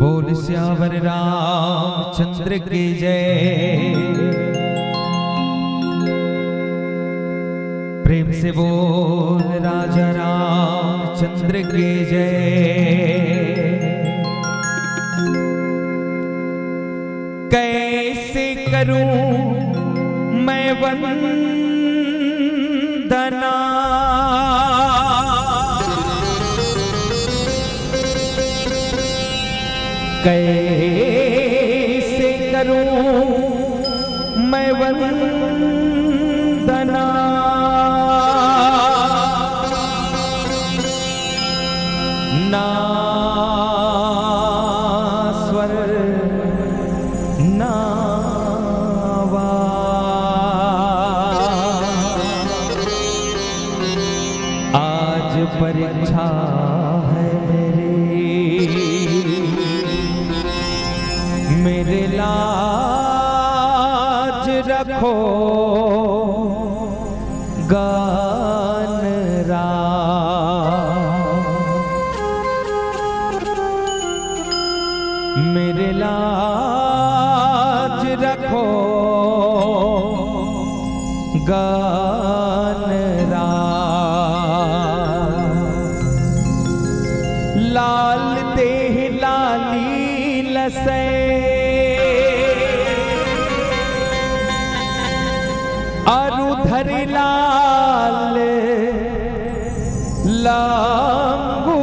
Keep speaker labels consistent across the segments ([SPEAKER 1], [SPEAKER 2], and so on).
[SPEAKER 1] बोल श्यावर रामचंद्र की जय। प्रेम से बोल राजा रामचंद्र की जय। कैसे करूं मैं वंदना, कैसे करूं मैं वंदना, ना स्वर ना आज परीक्षा है मेरे लाज रखो गान मेरे लाज रखो गान लाल देह लाली लसे, अरुधर लाल लांगू,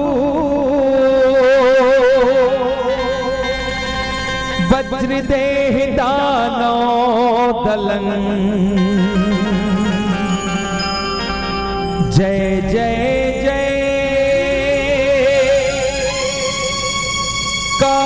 [SPEAKER 1] वज्र देह दानो दलन, जय जय जय का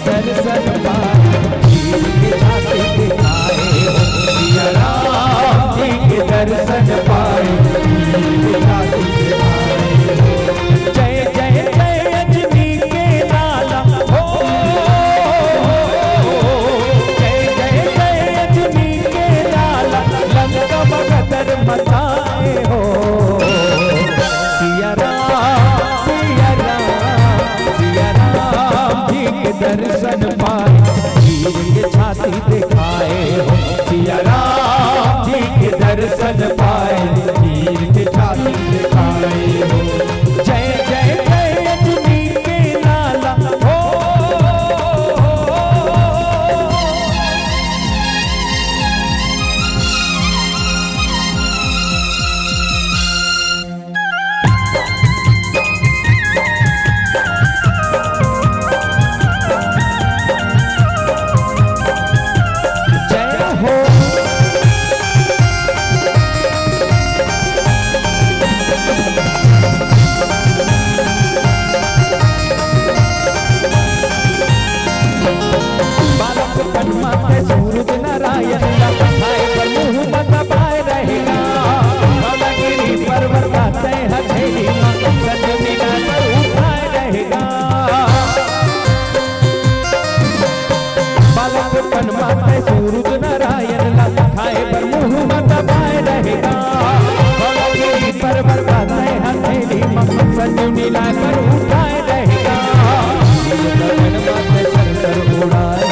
[SPEAKER 1] दर्शन पाए के छाती दिखाए, सिया राम जी के दर्शन पाए के छाती दिखाए। जय जय जय अजनी के लाला हो, जय जय जय अजनी के लाला, लंका मगदर मचाए हो। सिया राम जी के दर्शन पाए के छाती दिखाए हो, सिया राम जी के दर्शन पाए वीर के छाती दिखाए हो। जय जय जय अजनी के लाला हो, सूरज नारायण पाए रहेगा, गिरी पर्वत गाते हथेली संजनी पर उठाए रहेगा। बालक पन माते सूरज नारायण खाए पर मुँह पाए रहेगा, गिरी पर्वत गाते हथेली संजनी पर उठाए रहेगा। उड़ाए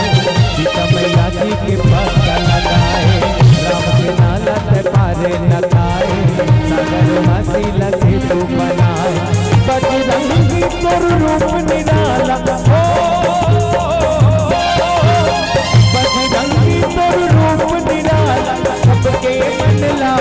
[SPEAKER 1] सीता मैया जी के पत्ता लगाए, राम के नाला ते पारे न खाए, सागर मासी लसे तू बनाए। बजरंगी तोर रूप निराला हो, बजरंगी तोर रूप निराला, सबके मन ला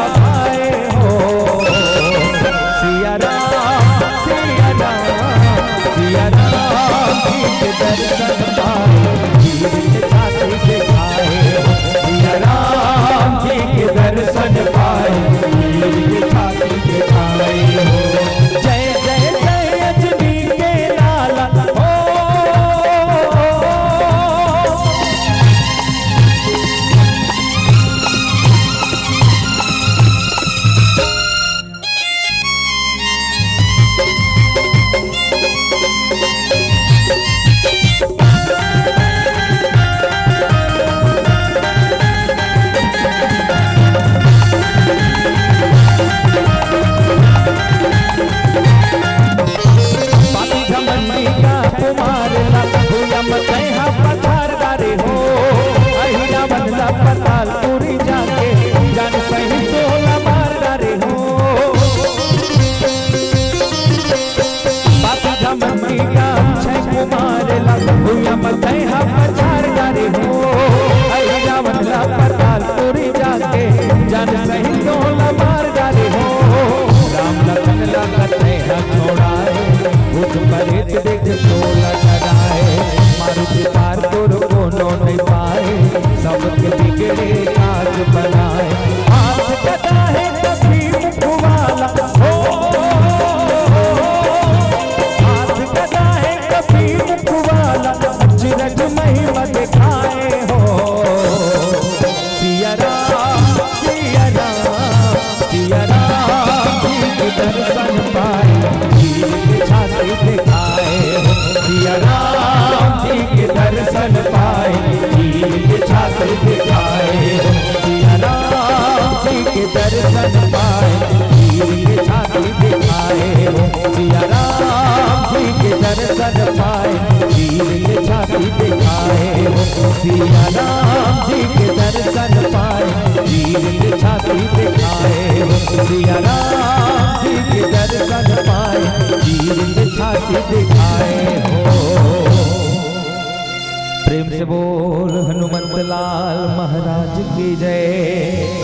[SPEAKER 1] सिया राम जी के दर्शन पाए वीर के छाती दिखाए हो। सिया राम जी के दर्शन पाए वीर के छाती दिखाए हो। प्रेम से बोल हनुमंत लाल महाराज की जय।